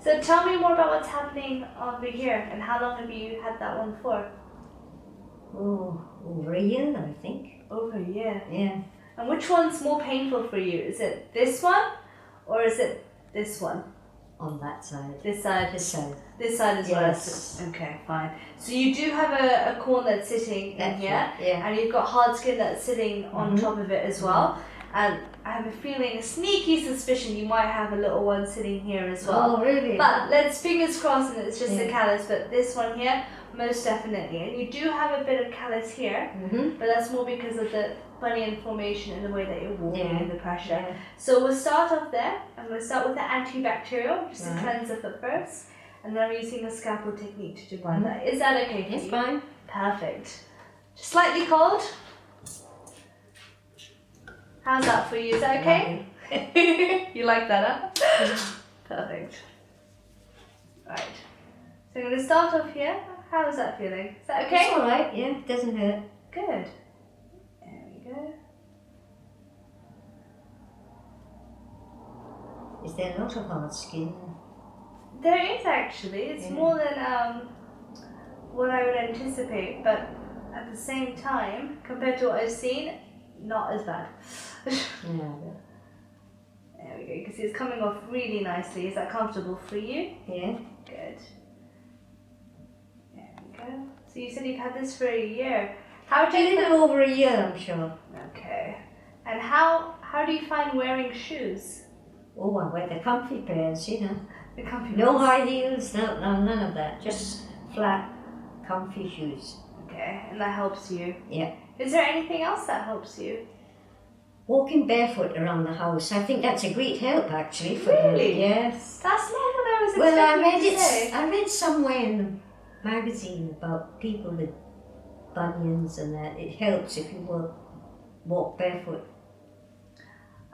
So tell me more about what's happening over here and how long have you had that one for? Oh, over a year, I think. Over a year. Yeah. And which one's more painful for you? Is it this one or is it this one? On that side. This side? This side. This side is Yes. worse. Okay, fine. So you do have a corn that's sitting in here, Right, yeah. and you've got hard skin that's sitting on top of it as well. And I have a feeling, a sneaky suspicion, you might have a little one sitting here as well. Oh, really? But let's fingers crossed, and it's just a Yeah. callus. But this one here, most definitely. And you do have a bit of callus here, but that's more because of the bunion formation and the way that you're walking and the pressure. Yeah. So we'll start off there. I'm going to start with the antibacterial, just to Right. cleanse the foot first. And then I'm using a scalpel technique to debride that. Is that okay for you? It's fine. Perfect. Just slightly cold. How's that for you? Is that okay? You like that, huh? Perfect. Right. So I'm going to start off here. How is that feeling? Is that okay? It's alright, yeah, it doesn't hurt. Good. There we go. Is there a lot of hard skin? There is actually. It's more than what I would anticipate, but at the same time, compared to what I've seen, not as bad. No. There we go. You can see it's coming off really nicely. Is that comfortable for you? Yeah. Good. There we go. So you said you've had this for a year. How do A you? little over a year, I'm sure. Okay. And how do you find wearing shoes? Oh, I wear the comfy pairs, you know. The comfy No ones? high heels, no, none of that. Just flat, comfy shoes. Okay, and that helps you. Yeah. Is there anything else that helps you? Walking barefoot around the house, I think that's a great help actually for Really? you. Yes. That's not what I was Well, I expecting read you to say. I read somewhere in the magazine about people with bunions and that it helps if you walk barefoot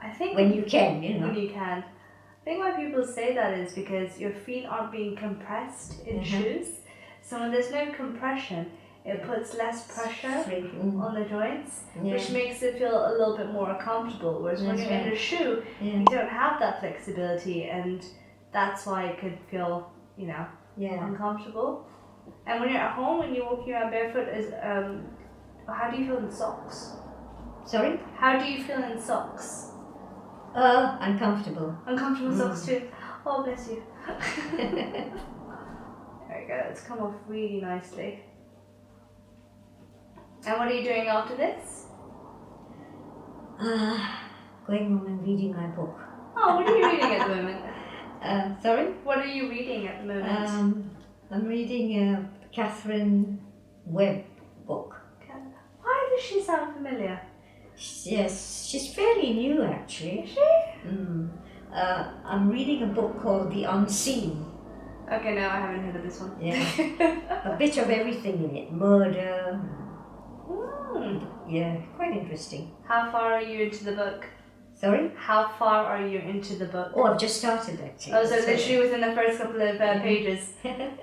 I think when you can, you know. when you can. I think why people say that is because your feet aren't being compressed in shoes. So when there's no compression, it puts less pressure on the joints, which makes it feel a little bit more comfortable. Whereas when you're in a shoe, you don't have that flexibility, and that's why it could feel, uncomfortable. And when you're at home, when you're walking around barefoot, how do you feel in socks? Sorry? How do you feel in socks? Uncomfortable. Uncomfortable socks too. Oh, bless you. There we go. It's come off really nicely. And what are you doing after this? Going home and reading my book. Oh, what are you reading at the moment? Sorry? What are you reading at the moment? I'm reading a Catherine Webb book. Why does she sound familiar? Yes, she's fairly new actually. Is she? I'm reading a book called The Unseen. Okay, no, I haven't heard of this one. Yeah. A bit of everything in it. Murder. Yeah, quite interesting. How far are you into the book? Sorry? How far are you into the book? Oh, I've just started actually. Oh, so literally within the first couple of pages.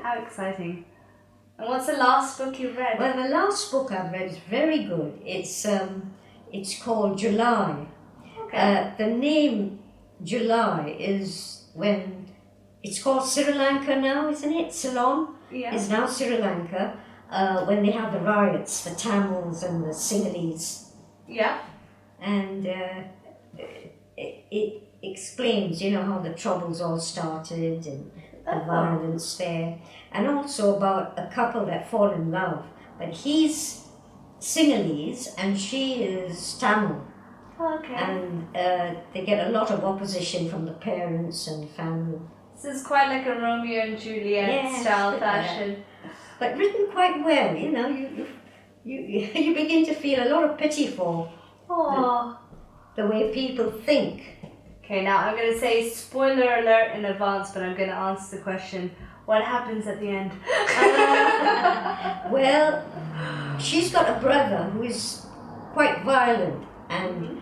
How exciting. And what's the last book you've read? Well, the last book I've read is very good. It's called July. Okay. The name July is when it's called Sri Lanka now, isn't it? Ceylon is now Sri Lanka. When they have the riots, the Tamils and the Sinhalese. Yeah. And it explains, how the troubles all started and the violence there. And also about a couple that fall in love. But he's Sinhalese and she is Tamil. Okay. And they get a lot of opposition from the parents and family. This is quite like a Romeo and Juliet style fashion. But written quite well, you begin to feel a lot of pity for the way people think. Okay, now I'm going to say spoiler alert in advance, but I'm going to answer the question, what happens at the end? Well, she's got a brother who is quite violent, and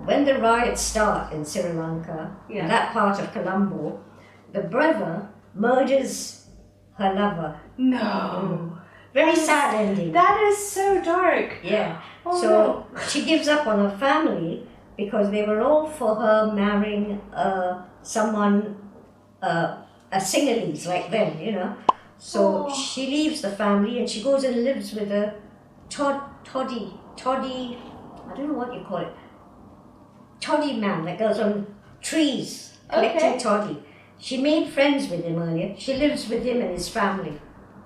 when the riots start in Sri Lanka, in that part of Colombo, the brother murders her lover. No. Very sad ending. That is so dark. Yeah. Oh, so she gives up on her family because they were all for her marrying someone a Sinhalese like them, you know. So she leaves the family and she goes and lives with a toddy, I don't know what you call it, toddy man that goes on trees collecting toddy. She made friends with him earlier. She lives with him and his family.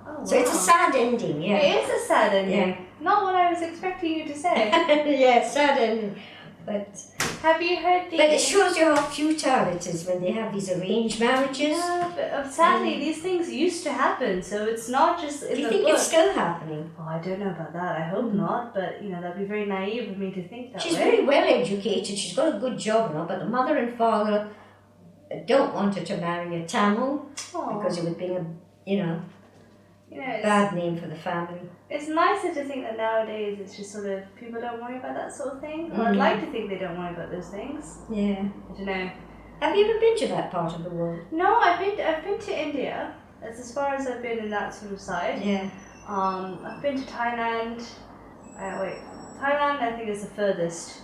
Oh, so it's a sad ending, yeah. It is a sad ending. Yeah. Not what I was expecting you to say. Yeah, sad ending. But have you heard the... But it shows you how futile it is when they have these arranged marriages. Yeah, but sadly, these things used to happen, so it's not just in the Do you think book. it's still happening? Oh, I don't know about that. I hope not, but, that'd be very naive of me to think that She's way. very well educated. She's got a good job now, but the mother and father don't want her to marry a Tamil because it would be a, bad name for the family. It's nicer to think that nowadays it's just sort of people don't worry about that sort of thing. Or I'd like to think they don't worry about those things. Yeah. I don't know. Have you ever been to that part of the world? No, I've been to India. That's as far as I've been in that sort of side. Yeah. I've been to Thailand. Thailand I think is the furthest.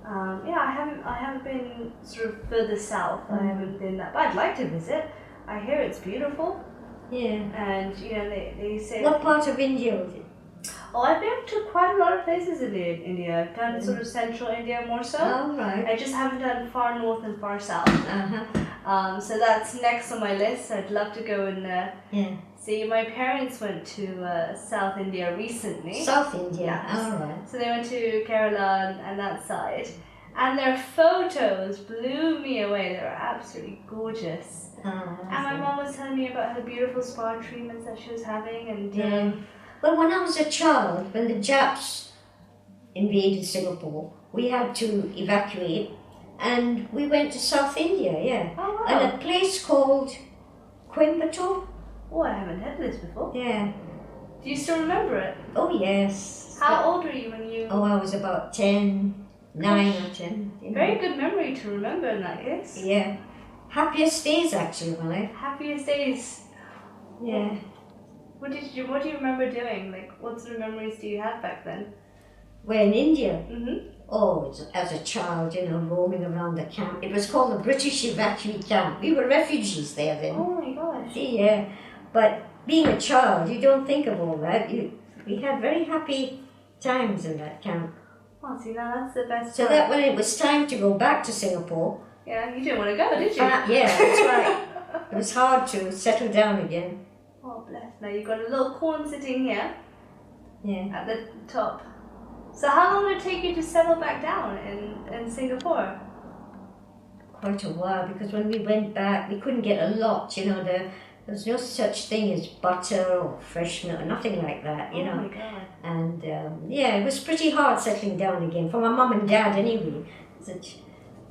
I haven't been sort of further south. I haven't been that, but I'd like to visit. I hear it's beautiful. Yeah. And they say. What part of India was it? Oh, I've been to quite a lot of places in India. I've done sort of central India more so. Oh, right. I just haven't done far north and far south. Uh-huh. So that's next on my list. I'd love to go and see. My parents went to South India recently. South India, Yes. all right. So they went to Kerala and that side. And their photos blew me away. They were absolutely gorgeous. Oh, and my mom was telling me about her beautiful spa treatments that she was having. And well, when I was a child, when the Japs invaded Singapore, we had to evacuate and we went to South India, Oh, wow. And a place called Coimbatore. Oh, I haven't heard this before. Yeah. Do you still remember it? Oh, yes. How old were you when you... Oh, I was about 10, 9 or 10. Very good memory to remember in that case. Yeah. Happiest days, actually, of my life. Happiest days. Yeah. What do you remember doing? Like, what sort of memories do you have back then? We're in India. Mm-hmm. Oh, as a child, roaming around the camp. It was called the British Evacuee Camp. We were refugees there then. Oh my gosh. Yeah. But being a child, you don't think of all that. We had very happy times in that camp. Oh, see, now that's the best So part. that when it was time to go back to Singapore... Yeah, you didn't want to go, did you? Yeah, that's right. It was hard to settle down again. Oh, bless. Now you've got a little corn sitting here at the top. So how long did it take you to settle back down in Singapore? Quite a while, because when we went back, we couldn't get a lot, there was no such thing as butter or fresh milk, nothing like that, Oh my God. And it was pretty hard settling down again, for my mum and dad anyway.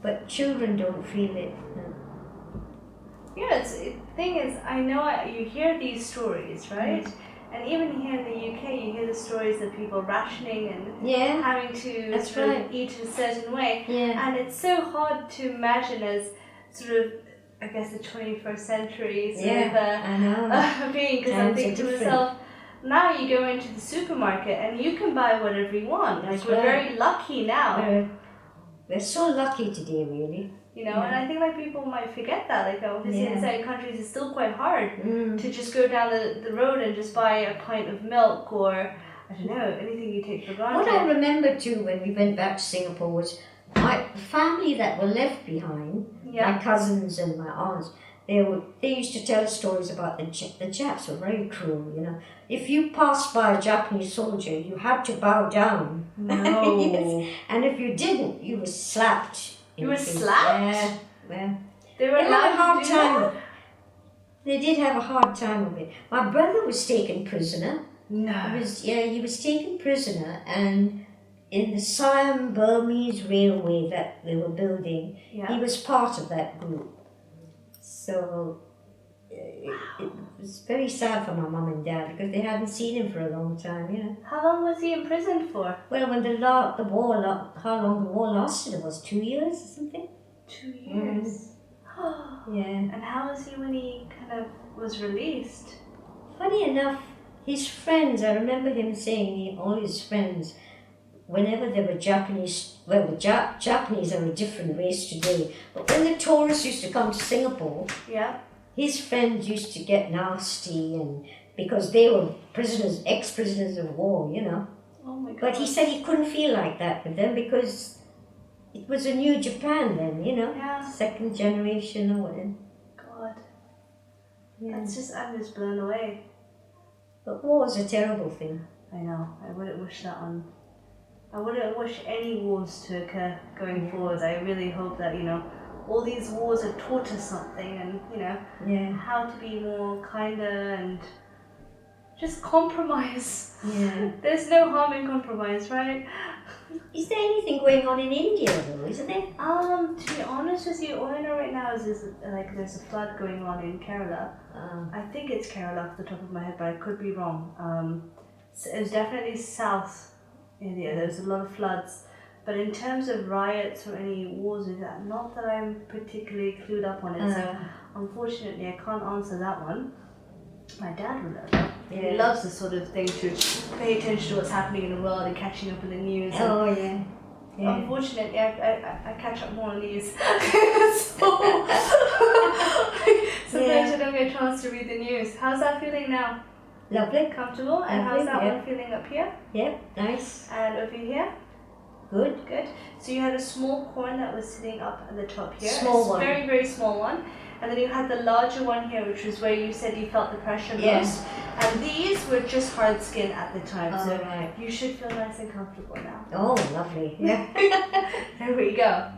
But children don't feel it. No. Yeah, the thing is, I know you hear these stories, right? And even here in the UK, you hear the stories of people rationing and having to sort of eat a certain way. Yeah. And it's so hard to imagine as sort of, I guess, the 21st century sort I know. being, because I'm thinking to myself, now you go into the supermarket and you can buy whatever you want. That's we're very lucky now. We're so lucky today, really. And I think people might forget that. Obviously in certain countries it's still quite hard to just go down the road and just buy a pint of milk or, I don't know, anything you take for granted. What I remember too when we went back to Singapore was my family that were left behind, my cousins and my aunts, they used to tell stories about the Japs were very cruel, If you passed by a Japanese soldier, you had to bow down. No. Yes. And if you didn't, you were slapped. You were slapped? Yeah. Well, They were allowed had a hard to do time. that? They did have a hard time of it. My brother was taken prisoner. No. He was taken prisoner, and in the Siam Burmese railway that they were building, he was part of that group. So it was very sad for my mum and dad because they hadn't seen him for a long time, How long was he imprisoned for? Well, when the war, how long the war lasted, it was 2 years or something. 2 years. Yeah. And how was he when he kind of was released? Funny enough, his friends, I remember him saying, all his friends, whenever there were Japanese, well, the Japanese are a different race today, but when the tourists used to come to Singapore, his friends used to get nasty, and because they were prisoners, ex-prisoners of war, you know. Oh my God. But he said he couldn't feel like that with them because it was a new Japan then, you know. Yeah. Second generation or whatever. God. Yeah. I'm just blown away. But war is a terrible thing. I know. I wouldn't wish that on. I wouldn't wish any wars to occur going forward. I really hope that, you know, all these wars have taught us something, and, you know, how to be more kinder and just compromise. Yeah. There's no harm in compromise, right? Is there anything going on in India though, isn't there? To be honest with you, all I know right now is there's a flood going on in Kerala. I think it's Kerala off the top of my head, but I could be wrong. So it was definitely South India. There was a lot of floods. But in terms of riots or any wars with that, not that I'm particularly clued up on it. So unfortunately, I can't answer that one. My dad will know that. Yeah. He loves this sort of thing, to pay attention to what's happening in the world and catching up with the news. Oh, yeah. Unfortunately, I catch up more on news. Sometimes I don't get a chance to read the news. How's that feeling now? Lovely. Comfortable? And how's that one feeling up here? Yep, nice. And over here? Good. Good. So you had a small corn that was sitting up at the top here. Small one. Very, very small one. And then you had the larger one here, which was where you said you felt the pressure most. And these were just hard skin at the time. So you should feel nice and comfortable now. Oh, lovely. Yeah. There we go.